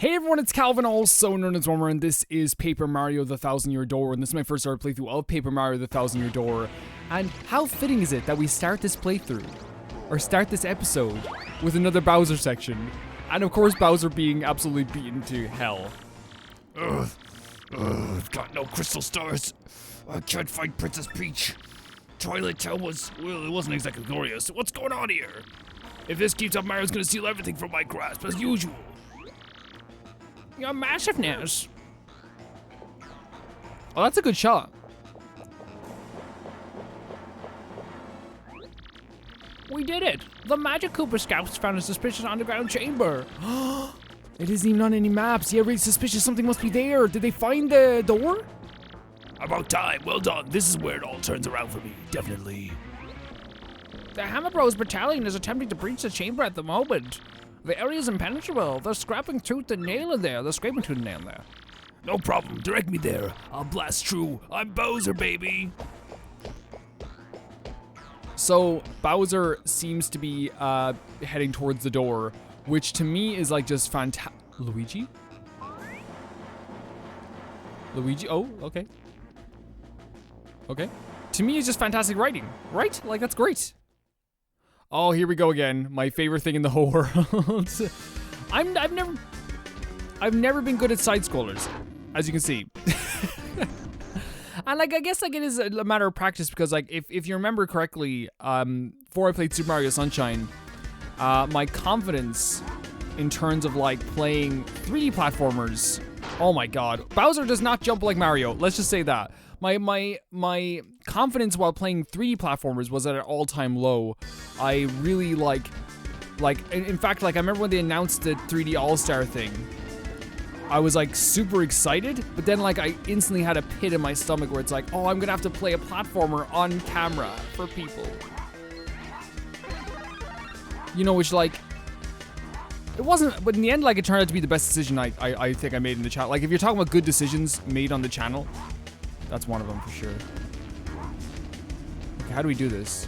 Hey everyone, it's Calvin, also known as Wormer, and this is Paper Mario the Thousand Year Door, and this is my first ever playthrough of Paper Mario the Thousand Year Door. And how fitting is it that we start this playthrough, or start this episode, with another Bowser section, and of course Bowser being absolutely beaten to hell. I've got no crystal stars. I can't find Princess Peach. Twilight Town it wasn't exactly glorious. What's going on here? If this keeps up, Mario's gonna steal everything from my grasp, as usual. Your massiveness. Oh, that's a good shot. We did it! The Magic Koopa Scouts found a suspicious underground chamber. It isn't even on any maps. Yeah, really suspicious. Something must be there. Did they find the door? About time. Well done. This is where it all turns around for me. Definitely. The Hammer Bros battalion is attempting to breach the chamber at the moment. The area is impenetrable. They're scraping tooth and nail in there. They're scraping tooth and nail in there. No problem. Direct me there. I'll blast through. I'm Bowser, baby. So Bowser seems to be heading towards the door, which to me is like just fantastic. Luigi? Luigi? Oh, okay. Okay. To me, it's just fantastic writing, right? Like, that's great. Oh, here we go again. My favorite thing in the whole world. I've never been good at side scrollers, as you can see. And like, I guess like it is a matter of practice because like if you remember correctly, before I played Super Mario Sunshine, my confidence in terms of like playing 3D platformers, oh my god, Bowser does not jump like Mario. Let's just say that. My confidence while playing 3D platformers was at an all-time low. I really like in fact, like I remember when they announced the 3D All-Star thing, I was like super excited, but then like I instantly had a pit in my stomach where it's like, oh, I'm gonna have to play a platformer on camera for people. You know, which like, it wasn't, but in the end, like it turned out to be the best decision I think I made in the channel. Like if you're talking about good decisions made on the channel, that's one of them for sure. Okay, how do we do this?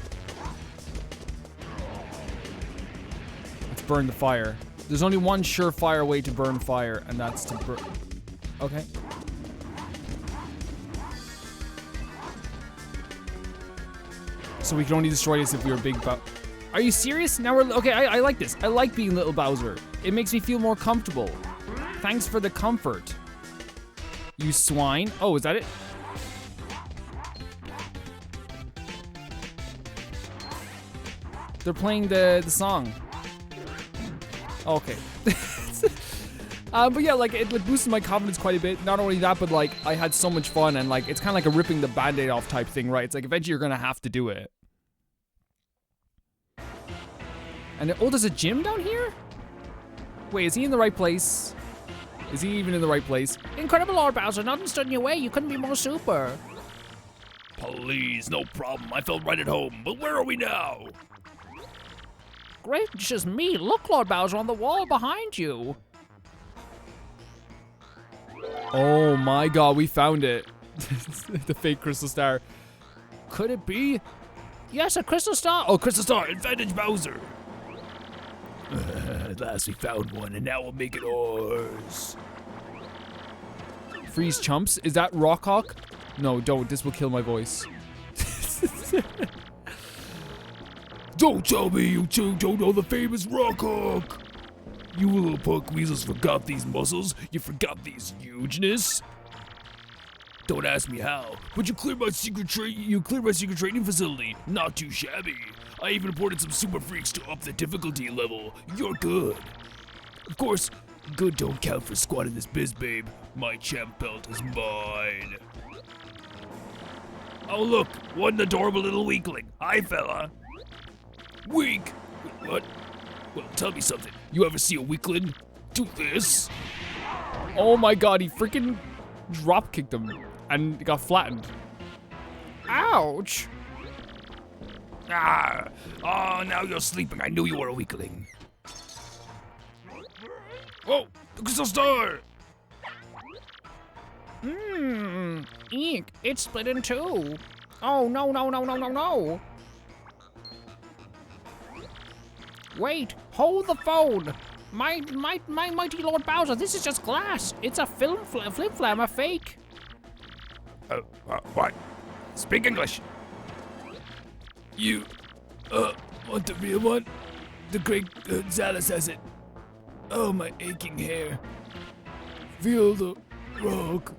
Let's burn the fire. There's only one surefire way to burn fire, and that's to burn. Okay. So we can only destroy this if we were big Bowser. Are you serious? Now we're okay. I like this. I like being little Bowser. It makes me feel more comfortable. Thanks for the comfort. You swine. Oh, is that it? They're playing the song. Okay. But yeah, like it boosted my confidence quite a bit. Not only that, but like I had so much fun, and like it's kind of like a ripping the band-aid off type thing, right? It's like eventually you're gonna have to do it. And oh, there's a gym down here? Wait, is he in the right place? Is he even in the right place? Incredible, Lord Bowser. Nothing stood in your way. You couldn't be more super. Please, no problem. I felt right at home. But where are we now? Gracious me, look, Lord Bowser, on the wall behind you. Oh my god, we found it. The fake crystal star. Could it be? Yes, a crystal star. Oh, crystal star, advantage Bowser. At last we found one, and now we'll make it ours. Freeze chumps? Is that Rawk Hawk? No, don't. This will kill my voice. Don't tell me you two don't know the famous Rawk Hawk! You little punk weasels forgot these muscles, you forgot these hugeness. Don't ask me how, but you cleared my secret training facility. Not too shabby. I even imported some super freaks to up the difficulty level. You're good. Of course, good don't count for squatting this biz, babe. My champ belt is mine. Oh look, what an adorable little weakling. Hi, fella. Weak? What? Well, tell me something. You ever see a weakling do this? Oh my god, he freaking drop kicked him and got flattened. Ouch. Ah! Oh, now you're sleeping. I knew you were a weakling. Oh, the crystal star! Eek, it's split in two. Oh, no, no, no, no, no, no. Wait, hold the phone. My mighty Lord Bowser, this is just glass. It's a flim-flam, a fake. What? Speak English. You, want the real one? The great Gonzalez has it. Oh, my aching hair. Feel the rock.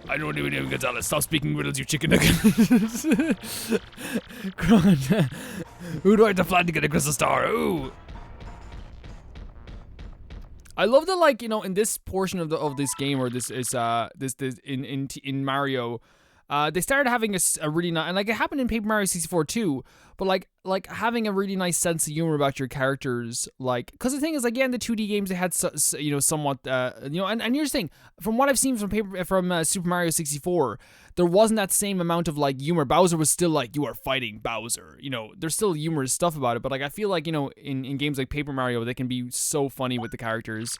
I don't even know Gonzalez. Stop speaking riddles, you chicken nugget. Who do I have to fly to get a crystal star? Ooh. I love that, like, you know, in this portion of this game, or this is in Mario, they started having a really nice, and like it happened in Paper Mario 64 too, but like having a really nice sense of humor about your characters, like, because the thing is, like, yeah, in the 2D games they had somewhat and here's the thing, from what I've seen from Super Mario 64, there wasn't that same amount of like humor. Bowser was still like, you are fighting Bowser, you know, there's still humorous stuff about it, but like I feel like, you know, in games like Paper Mario, they can be so funny with the characters.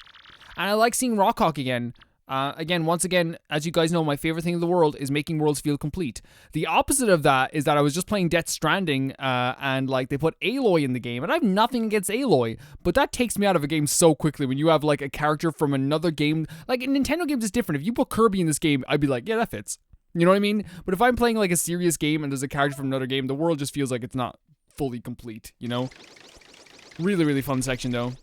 And I like seeing Rawk Hawk again. Once again, as you guys know, my favorite thing in the world is making worlds feel complete. The opposite of that is that I was just playing Death Stranding, and like they put Aloy in the game, and I have nothing against Aloy, but that takes me out of a game so quickly when you have like a character from another game. Like in Nintendo games, it's different. If you put Kirby in this game, I'd be like, yeah, that fits. You know what I mean? But if I'm playing like a serious game and there's a character from another game, the world just feels like it's not fully complete, you know? Really, really fun section though.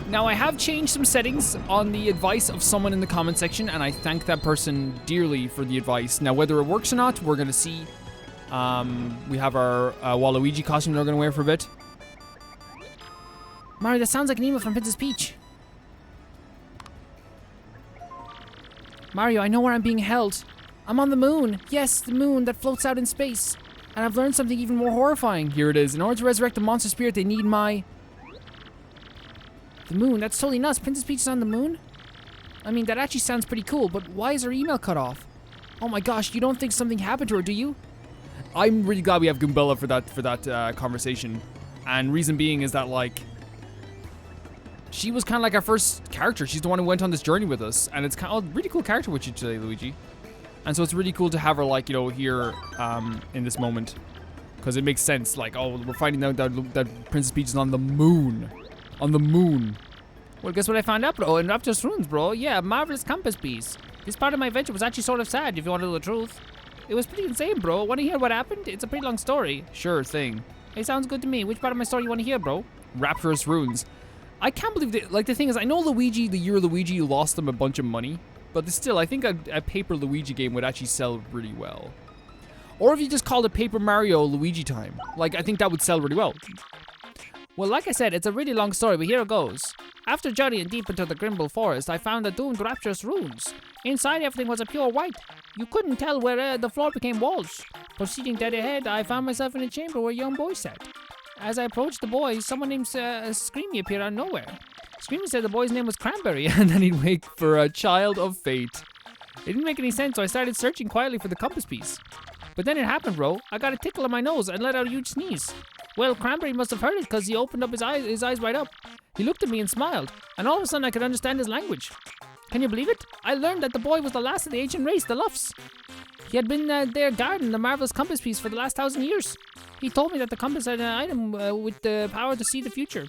Now, I have changed some settings on the advice of someone in the comment section, and I thank that person dearly for the advice. Now, whether it works or not, we're going to see. We have our Waluigi costume that we're going to wear for a bit. Mario, that sounds like an email from Princess Peach. Mario, I know where I'm being held. I'm on the moon. Yes, the moon that floats out in space. And I've learned something even more horrifying. Here it is. In order to resurrect the monster spirit, they need my... The moon? That's totally nuts. Princess Peach is on the moon? I mean, that actually sounds pretty cool, but why is her email cut off? Oh my gosh, you don't think something happened to her, do you? I'm really glad we have Goombella for that conversation. And reason being is that, like, she was kind of like our first character. She's the one who went on this journey with us. And it's kind of a really cool character with you today, Luigi. And so it's really cool to have her, like, you know, here in this moment. Because it makes sense. Like, oh, we're finding out that Princess Peach is on the moon. On the moon. Well, guess what I found out, bro? In Raptor's runes, bro. Yeah, marvelous compass piece. This part of my adventure was actually sort of sad, if you want to know the truth. It was pretty insane, bro. Want to hear what happened? It's a pretty long story. Sure thing. Hey, sounds good to me. Which part of my story you want to hear, bro? Rapturous runes. I can't believe that. Like, the thing is, I know Luigi, the year Luigi lost them a bunch of money, but still, I think a Paper Luigi game would actually sell really well. Or if you just called it Paper Mario Luigi time. Like, I think that would sell really well. Well, like I said, it's a really long story, but here it goes. After journeying deep into the Grimble Forest, I found the doomed Rapturous runes. Inside, everything was a pure white. You couldn't tell where the floor became walls. Proceeding dead ahead, I found myself in a chamber where a young boy sat. As I approached the boy, someone named Screamy appeared out of nowhere. Screamy said the boy's name was Cranberry, and then he'd wait for a child of fate. It didn't make any sense, so I started searching quietly for the compass piece. But then it happened, bro. I got a tickle in my nose and let out a huge sneeze. Well, Cranberry must have heard it because he opened up his eyes wide up. He looked at me and smiled, and all of a sudden I could understand his language. Can you believe it? I learned that the boy was the last of the ancient race, the Luffs. He had been there guarding the marvelous compass piece for the last 1,000 years. He told me that the compass had an item with the power to see the future.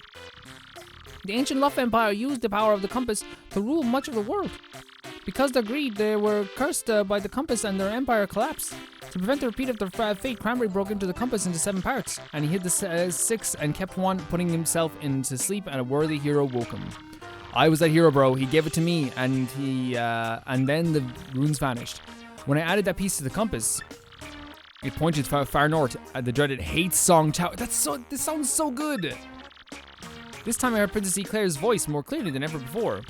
The ancient Luff Empire used the power of the compass to rule much of the world. Because of their greed, they were cursed by the compass and their empire collapsed. To prevent the repeat of their fate, Cranberry broke into the compass into 7 parts, and he hid the 6 and kept one, putting himself into sleep, and a worthy hero woke him. I was that hero, bro. He gave it to me, and and then the runes vanished. When I added that piece to the compass, it pointed far north at the dreaded Hate Song Tower. This sounds so good. This time I heard Princess Eclair's voice more clearly than ever before.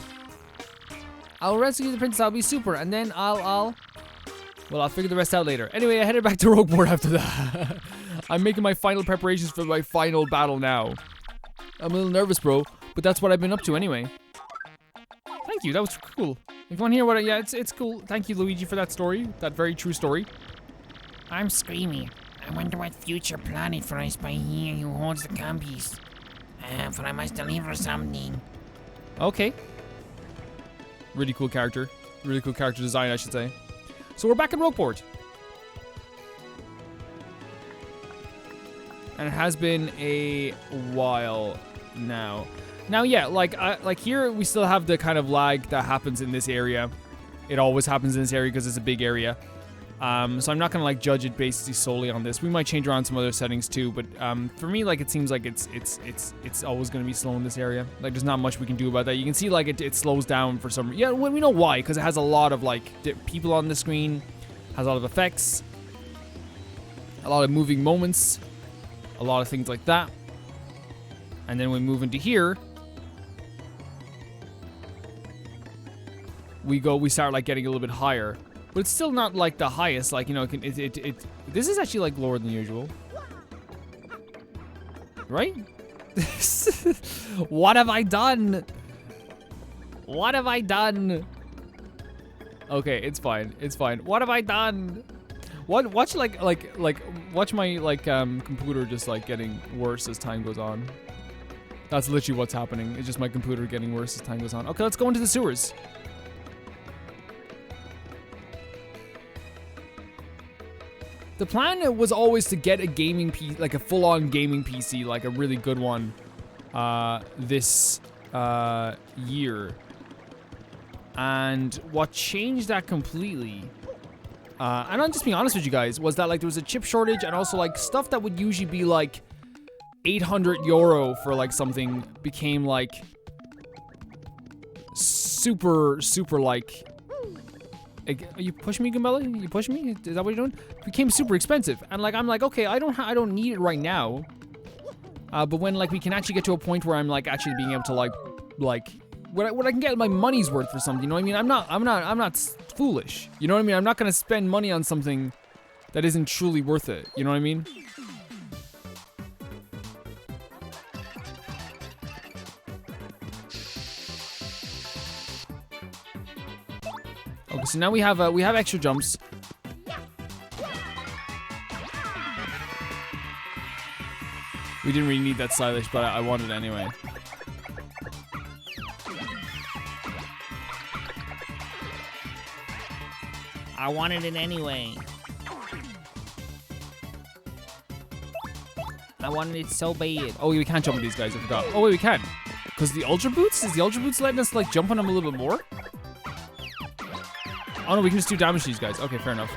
I'll rescue the princess, I'll be super, and then I'll figure the rest out later. Anyway, I headed back to Rogueport after that. I'm making my final preparations for my final battle now. I'm a little nervous, bro, but that's what I've been up to anyway. Thank you, that was cool. If you want to hear what it's cool. Thank you, Luigi, for that story, that very true story. I'm Screamy. I wonder what future planet for us by here who holds the compass. For I must deliver something. Okay. Really cool character. Really cool character design, I should say. So we're back in Rogueport. And it has been a while now. Now, yeah, like here we still have the kind of lag that happens in this area. It always happens in this area because it's a big area. So I'm not gonna like judge it basically solely on this. We might change around some other settings too, but for me, like it seems like it's always gonna be slow in this area. Like there's not much we can do about that. You can see like it slows down for some. Yeah, we know why, because it has a lot of like people on the screen, has a lot of effects, a lot of moving moments, a lot of things like that. And then we move into here. We start like getting a little bit higher. But it's still not like the highest, like, you know, this is actually like lower than usual. Right? What have I done? What have I done? Okay, it's fine. It's fine. What have I done? Watch watch my computer just like getting worse as time goes on. That's literally what's happening. It's just my computer getting worse as time goes on. Okay, let's go into the sewers. The plan was always to get a gaming PC, like a full-on gaming PC, like a really good one, this year. And what changed that completely, and I'm just being honest with you guys, was that like there was a chip shortage, and also like stuff that would usually be like 800 euro for like something became like super like. Are you pushing me, Gambella? You pushing me? Is that what you're doing? It became super expensive, and like I'm like, okay, I don't need it right now. But when like we can actually get to a point where I'm like actually being able to like when I can get my money's worth for something, you know what I mean? I'm not foolish. You know what I mean? I'm not gonna spend money on something that isn't truly worth it. You know what I mean? Okay, so now we have extra jumps. We didn't really need that stylish, but I wanted it anyway. I wanted it anyway. I wanted it so bad. Oh, we can't jump with these guys, I forgot. Oh, wait, we can. Because the Ultra Boots? Is the Ultra Boots letting us, like, jump on them a little bit more? Oh, no, we can just do damage to these guys. Okay, fair enough.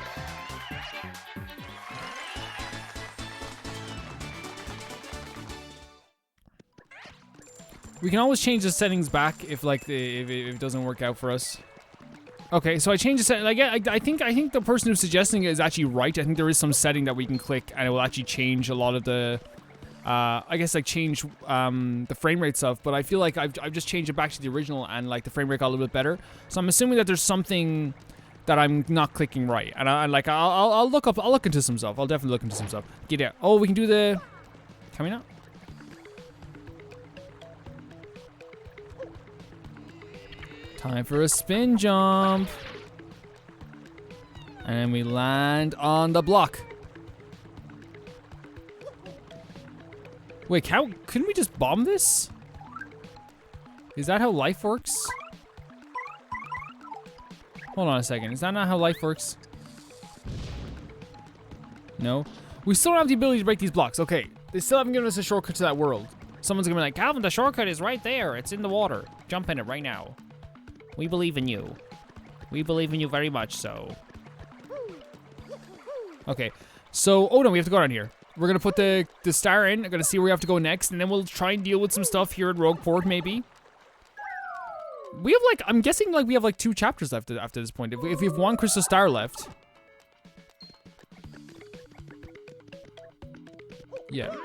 We can always change the settings back if, like, if it doesn't work out for us. Okay, so I changed the setting. Like, I think the person who's suggesting it is actually right. I think there is some setting that we can click, and it will actually change a lot of the, I guess, like, change the frame rate stuff. But I feel like I've just changed it back to the original, and like the frame rate got a little bit better. So I'm assuming that there's something that I'm not clicking right, and I'll look into some stuff. I'll definitely look into some stuff. Get out. Oh, we can do the. Can we not? Time for a spin jump. And we land on the block. Wait, how couldn't we just bomb this? Is that how life works? Hold on a second. Is that not how life works? No. We still don't have the ability to break these blocks. Okay. They still haven't given us a shortcut to that world. Someone's gonna be like, Calvin, the shortcut is right there. It's in the water. Jump in it right now. We believe in you. We believe in you very much so. Okay. So, oh no, we have to go down here. We're gonna put the star in. I'm gonna see where we have to go next, and then we'll try and deal with some stuff here at Rogueport, maybe. We have like, I'm guessing like we have like 2 chapters left after this point. If we have 1 crystal star left. Yeah.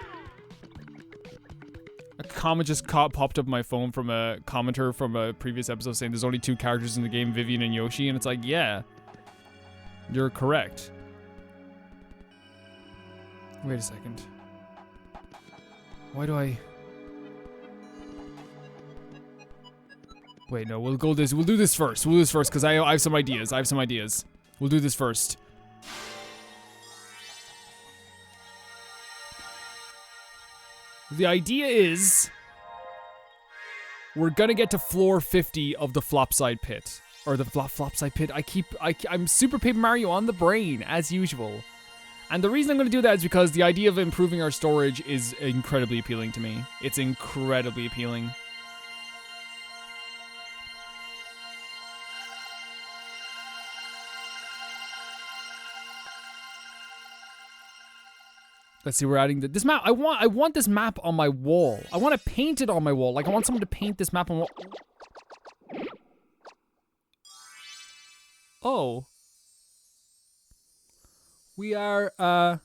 A comment just popped up on my phone from a commenter from a previous episode saying there's only 2 characters in the game, Vivian and Yoshi, and it's like, yeah, you're correct. Wait a second. Why do I... Wait, no, we'll do this first. We'll do this first, because I have some ideas. We'll do this first. The idea is we're gonna get to floor 50 of the flopside pit. Or the flopside pit. I'm Super Paper Mario on the brain, as usual. And the reason I'm going to do that is because the idea of improving our storage is incredibly appealing to me. It's incredibly appealing. Let's see, we're adding this map. I want this map on my wall. I want to paint it on my wall. Like, I want someone to paint this map on wall. Oh. We are, going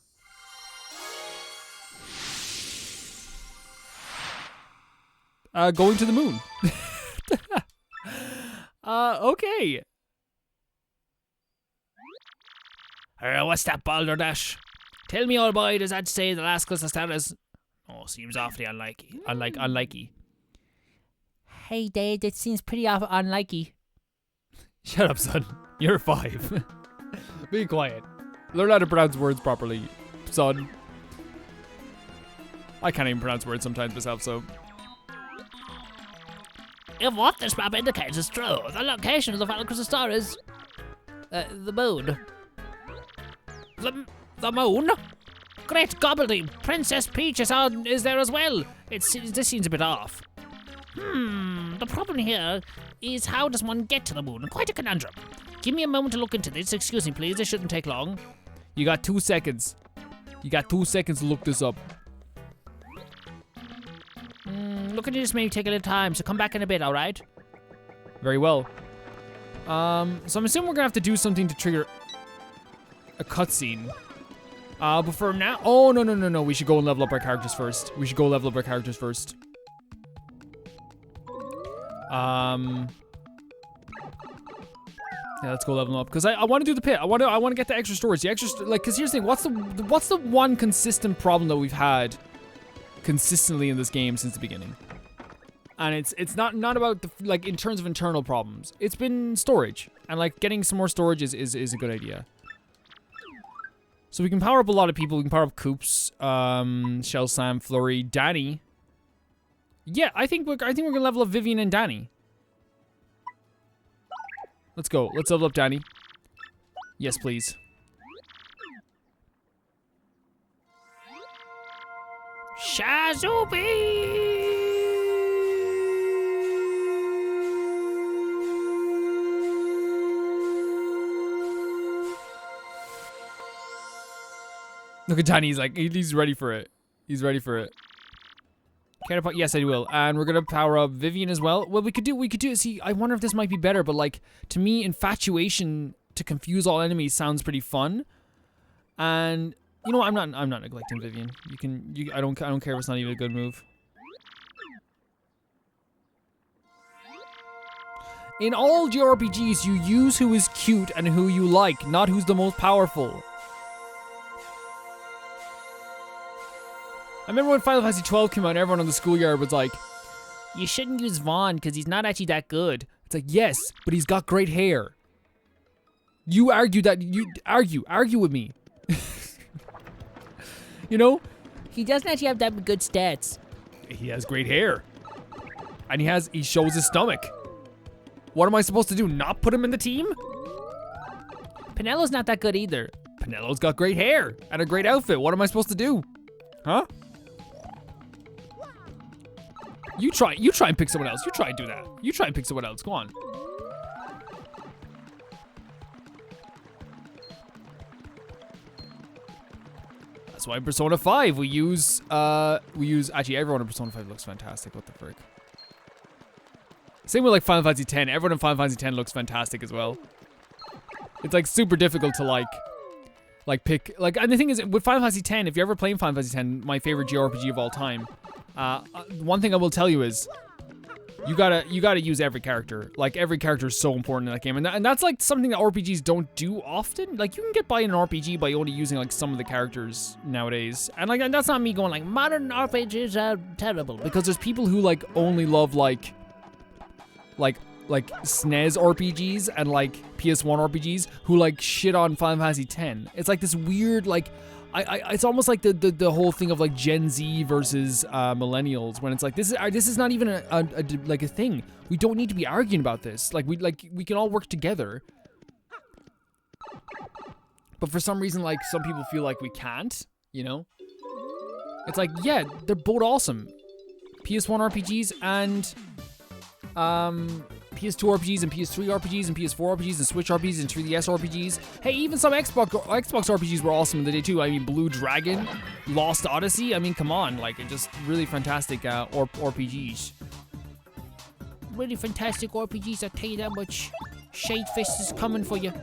to the moon. Okay. What's that balderdash? Tell me, old boy, does that say the last class of status? Oh, seems awfully unlikely. Hey, Dad, that seems pretty unlikely. Shut up, son. You're 5. Be quiet. Learn how to pronounce words properly, son. I can't even pronounce words sometimes myself, so. If what this map indicates is true, the location of the final crystal star is... the moon. The moon? Great gobbledy! Princess Peach is there as well. This seems a bit off. The problem here is how does one get to the moon? Quite a conundrum. Give me a moment to look into this. Excuse me, please. This shouldn't take long. You got 2 seconds. You got 2 seconds to look this up. Looking at this may take a little time, so come back in a bit, alright? Very well. So I'm assuming we're gonna have to do something to trigger a cutscene. But for now, oh no. We should go and level up our characters first. Yeah, let's go level them up because I want to do the pit. I want to get the extra storage. The extra because here's the thing. What's the one consistent problem that we've had consistently in this game since the beginning? And it's not about the in terms of internal problems. It's been storage, and getting some more storage is a good idea. So we can power up a lot of people. We can power up Coops, Shell, Sam, Flurry, Danny. Yeah, I think we're gonna level up Vivian and Danny. Let's go. Let's level up Danny. Yes, please. Shazubi! Look at Danny. He's ready for it. He's ready for it. Counterpoint, yes, I will. And we're gonna power up Vivian as well. Well, we could do. See, I wonder if this might be better, but to me, infatuation to confuse all enemies sounds pretty fun. And you know what? I'm not neglecting Vivian. I don't care if it's not even a good move. In all JRPGs, you use who is cute and who you like, not who's the most powerful. I remember when Final Fantasy 12 came out and everyone on the schoolyard was like, you shouldn't use Vaughn because he's not actually that good. It's like, yes, but he's got great hair. You argue with me. You know? He doesn't actually have that good stats. He has great hair. And he shows his stomach. What am I supposed to do? Not put him in the team? Pinello's not that good either. Pinello's got great hair and a great outfit. What am I supposed to do? Huh? You try and pick someone else. You try and do that. You try and pick someone else. Go on. That's why in Persona 5 we use actually everyone in Persona 5 looks fantastic. What the frick? Same with Final Fantasy 10. Everyone in Final Fantasy 10 looks fantastic as well. It's super difficult to pick and the thing is with Final Fantasy 10, if you're ever playing Final Fantasy 10, my favorite JRPG of all time, one thing I will tell you is you gotta use every character. Every character is so important in that game, and that's something that RPGs don't do often. You can get by in an RPG by only using some of the characters nowadays, and and that's not me going modern RPGs are terrible, because there's people who only love SNES RPGs and PS1 RPGs who shit on Final Fantasy 10. It's this weird it's almost the whole thing of Gen Z versus millennials, when it's this is not even a thing. We don't need to be arguing about this. We can all work together. But for some reason, like, some people feel like we can't, you know? It's like, yeah, they're both awesome. PS1 RPGs and PS2 RPGs and PS3 RPGs and PS4 RPGs and Switch RPGs and 3DS RPGs. Hey, even some Xbox RPGs were awesome in the day too. I mean, Blue Dragon, Lost Odyssey. I mean, come on, like, just really fantastic RPGs. Really fantastic RPGs, I tell you that much. Shade Fist is coming for you.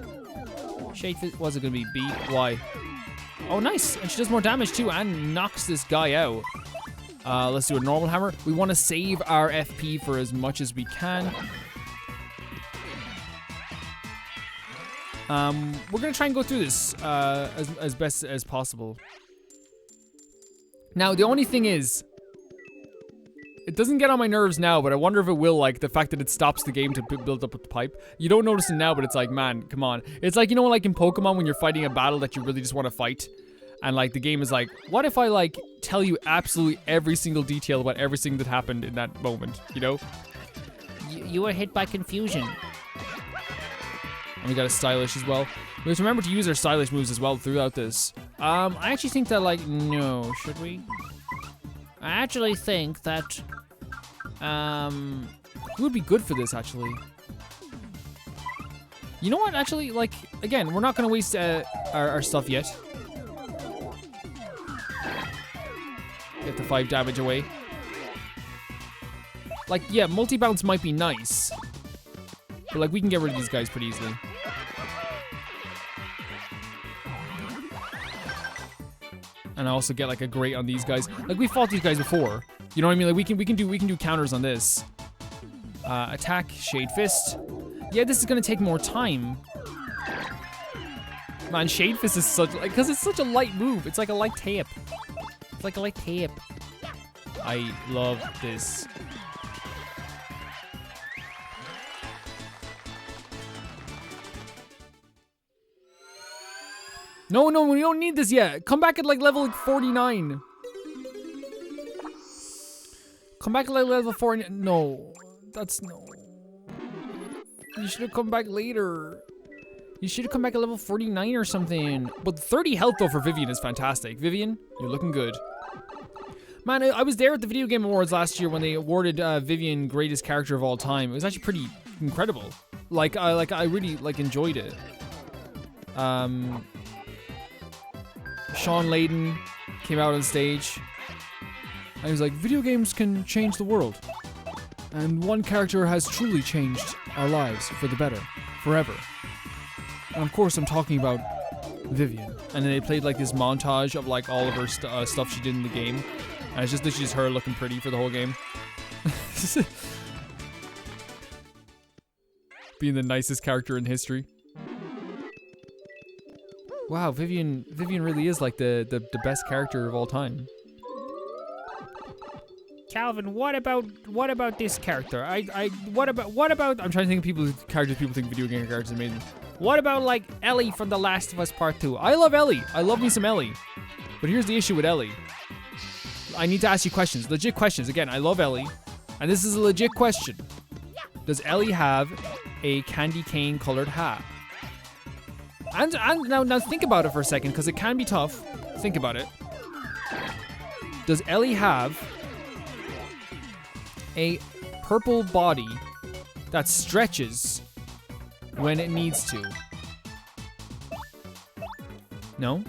Shade Fist, was it gonna be B? Why? Oh, nice, and she does more damage too and knocks this guy out. Let's do a normal hammer. We want to save our FP for as much as we can. We're gonna try and go through this as best as possible. Now, the only thing is, it doesn't get on my nerves now, but I wonder if it will, like, the fact that it stops the game to build up a pipe. You don't notice it now, but it's like, man, come on. It's like, you know, like in Pokemon when you're fighting a battle that you really just want to fight. And, like, the game is like, what if I, like, tell you absolutely every single detail about everything that happened in that moment, you know? You were hit by confusion. And we got a stylish as well. We have to remember to use our stylish moves as well throughout this. I actually think that, like, no, should we? I actually think that, who would be good for this, actually? You know what, actually, like, again, we're not going to waste our stuff yet. Get the 5 damage away. Like, yeah, multi-bounce might be nice. But, like, we can get rid of these guys pretty easily. And I also get, like, a great on these guys. Like, we fought these guys before. You know what I mean? Like, we can do counters on this. Attack, Shade Fist. Yeah, this is gonna take more time. Man, Shade Fist is such, like, because it's such a light move. It's like a light tape. It's like a light tape. I love this. No, we don't need this yet. Come back at, like, level, like, 49. Come back at, like, level 49. No, that's no. You should have come back later. You should have come back at level 49 or something. But 30 health, though, for Vivian is fantastic. Vivian, you're looking good. Man, I was there at the Video Game Awards last year when they awarded Vivian greatest character of all time. It was actually pretty incredible. Like, I really, like, enjoyed it. Sean Layden came out on stage. And he was like, video games can change the world. And one character has truly changed our lives for the better, forever. And of course I'm talking about Vivian. And then they played, like, this montage of, like, all of her stuff she did in the game. And it's just literally just her looking pretty for the whole game. Being the nicest character in history. Wow, Vivian really is, like, the best character of all time. Calvin, what about this character? What about I'm trying to think of characters people think video game characters are amazing. what about like Ellie from The Last of Us Part 2? I love Ellie. I love me some Ellie. But here's the issue with Ellie. I need to ask you questions. Legit questions. Again, I love Ellie. And this is a legit question. Does Ellie have a candy cane colored hat? And now think about it for a second, because it can be tough. Think about it. Does Ellie have a purple body that stretches when it needs to? No?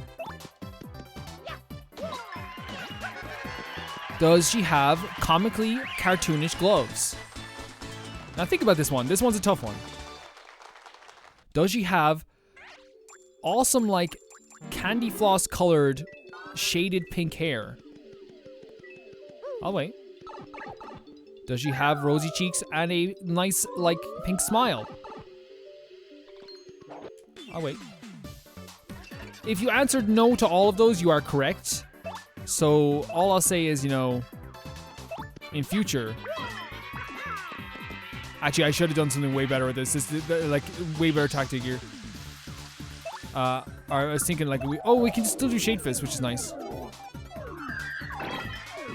Does she have comically cartoonish gloves? Now think about this one. This one's a tough one. Does she have awesome, like, candy floss colored shaded pink hair? I'll wait. Does she have rosy cheeks and a nice, like, pink smile? I'll wait. If you answered no to all of those, you are correct. So all I'll say is, you know, in future. Actually, I should have done something way better with this. This is like way better tactic here. I was thinking like we can still do Shade Fist, which is nice.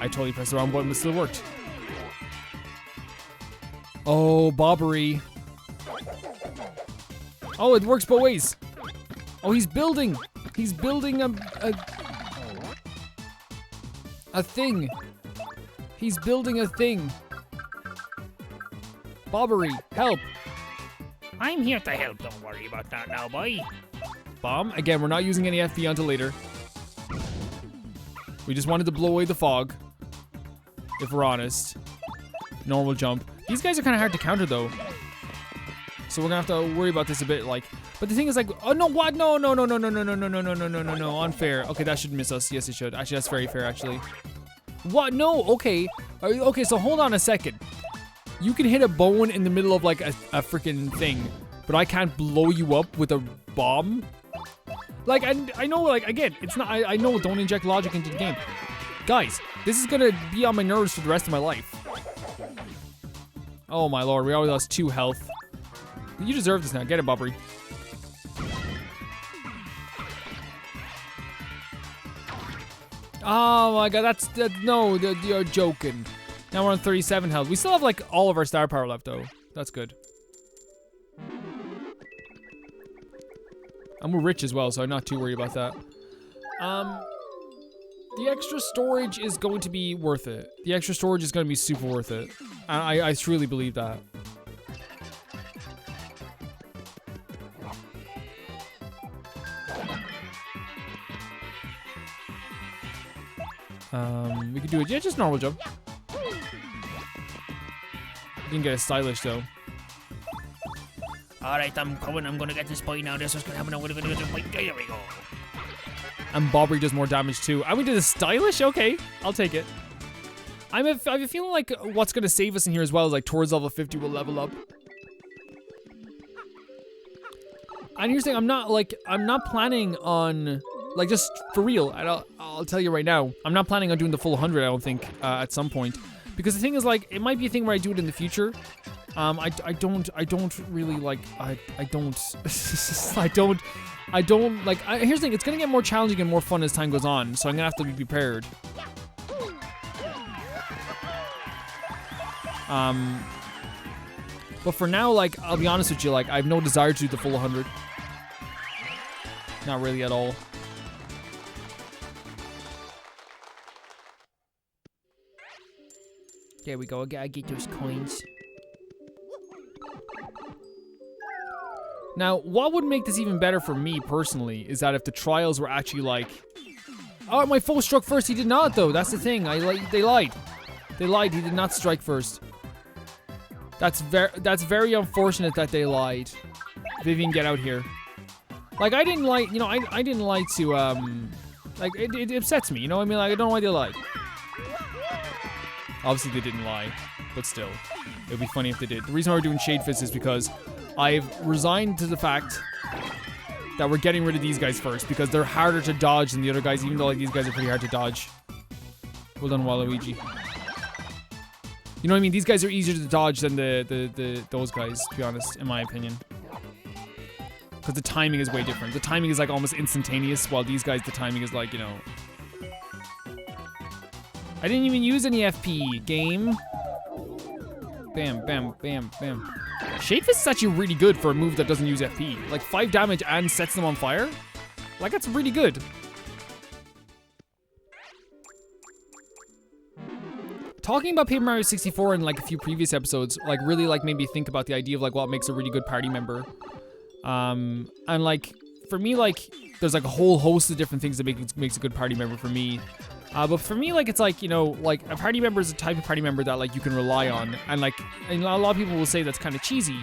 I totally pressed the wrong button, but still worked. Oh, bobbery. Oh, it works both ways. Oh, he's building. He's building a thing. He's building a thing. Bobbery, help. I'm here to help. Don't worry about that now, boy. Bomb. Again, we're not using any FP until later. We just wanted to blow away the fog. If we're honest. Normal jump. These guys are kind of hard to counter though. So we're gonna have to worry about this a bit, like. But the thing is, like, oh no, what? No, no, no, no, no, no, no, no, no, no, no, no, no, no, unfair. Okay, that should miss us. Yes, it should. Actually, that's very fair, actually. What? No, okay. Okay, so hold on a second. You can hit a bone in the middle of, like, a freaking thing, but I can't blow you up with a bomb? Like, I know, like, again, it's not, I know, don't inject logic into the game. Guys, this is gonna be on my nerves for the rest of my life. Oh my lord, we already lost 2 health. You deserve this now. Get it, Bobbery. Oh my god, no, you're joking. Now we're on 37 health. We still have like all of our star power left though. That's good. And we're rich as well, so I'm not too worried about that. The extra storage is going to be worth it. The extra storage is going to be super worth it. I truly believe that. We could do it. Yeah, just normal jump. We didn't get a stylish though. Alright, I'm coming. I'm gonna get this boy now. This is what's gonna happen. I'm gonna get this boy. There we go. And Bobbery does more damage too. And we did a stylish? Okay, I'll take it. I have a feeling like what's gonna save us in here as well is like towards level 50 we'll level up. And here's the thing, I'm not planning on, like, just for real, I'll tell you right now, I'm not planning on doing the full 100, I don't think, at some point. Because the thing is, like, it might be a thing where I do it in the future. I don't really, like, I don't, like, here's the thing, it's gonna get more challenging and more fun as time goes on, so I'm gonna have to be prepared. But for now, like, I'll be honest with you, like, I have no desire to do the full 100. Not really at all. There we go, I gotta get those coins. Now, what would make this even better for me, personally, is that if the trials were actually like... Oh, my foe struck first, he did not, though, that's the thing, they lied. They lied, he did not strike first. That's very unfortunate that they lied. Vivian, get out here. Like, I didn't like, you know, I didn't like to, like, it upsets me, you know what I mean? Like, I don't know why they lied. Obviously, they didn't lie, but still. It would be funny if they did. The reason why we're doing Shade Fist is because I've resigned to the fact that we're getting rid of these guys first, because they're harder to dodge than the other guys, even though, like, these guys are pretty hard to dodge. Well done, Waluigi. You know what I mean? These guys are easier to dodge than those guys, to be honest, in my opinion. Because the timing is way different. The timing is like almost instantaneous, while these guys, the timing is like, you know... I didn't even use any FP, game. Bam, bam, bam, bam. Shade Fist is actually really good for a move that doesn't use FP. Like 5 damage and sets them on fire? Like, that's really good. Talking about Paper Mario 64 in like a few previous episodes, like really like made me think about the idea of like what makes a really good party member. And like, for me, like, there's like a whole host of different things that makes a good party member for me. But for me, like, it's like, you know, like a party member is a type of party member that like you can rely on. And like, and a lot of people will say that's kind of cheesy.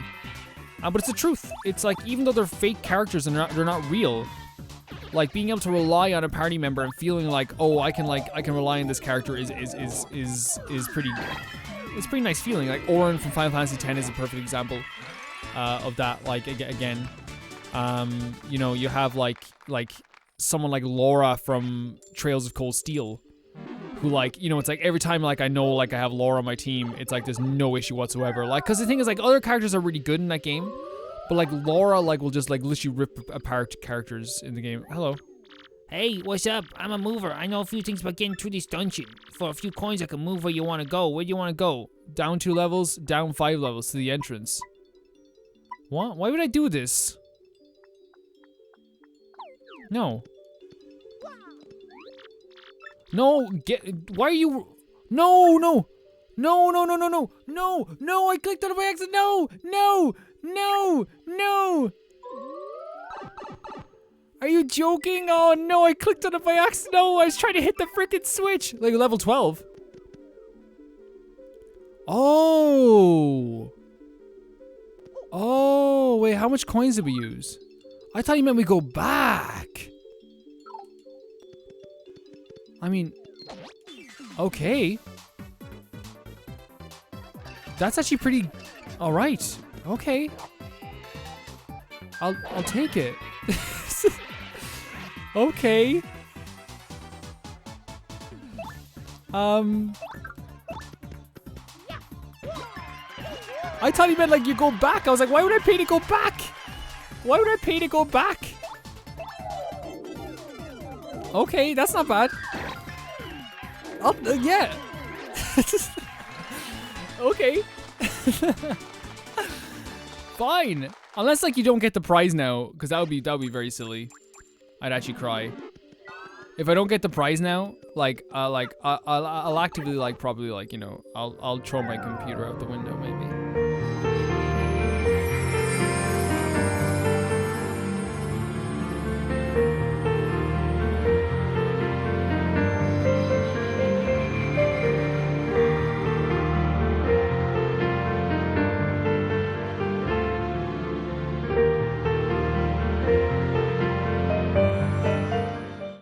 But it's the truth. It's like, even though they're fake characters and they're not real, like being able to rely on a party member and feeling like, oh, I can rely on this character is pretty, it's a pretty nice feeling. Like Auron from Final Fantasy X is a perfect example of that. Like again, you know, you have like someone like Laura from Trails of Cold Steel, who like, you know, it's like every time like I know like I have Laura on my team, it's like there's no issue whatsoever. Like, cause the thing is like other characters are really good in that game. But like Laura like will just like literally rip apart characters in the game. Hello. Hey, what's up? I'm a mover. I know a few things about getting through this dungeon. For a few coins, I can move where you want to go. Where do you want to go? Down 2 levels, down 5 levels to the entrance. What? Why would I do this? No. No, why are you, no, no, no, no, no, no, no, no, no, I clicked on it by accident, no, no, no, no. Are you joking? Oh no, I clicked on it by accident, no, I was trying to hit the freaking switch. Like level 12. Oh. Oh, wait, how much coins did we use? I thought you meant we go back. I mean, okay. That's actually pretty, all right. Okay. I'll take it. Okay. I thought he meant like you go back. I was like, why would I pay to go back? Why would I pay to go back? Okay, that's not bad. Yeah. Okay. Fine. Unless like you don't get the prize now, because that would be very silly. I'd actually cry. If I don't get the prize now, I'll actively like probably like, you know, I'll throw my computer out the window maybe.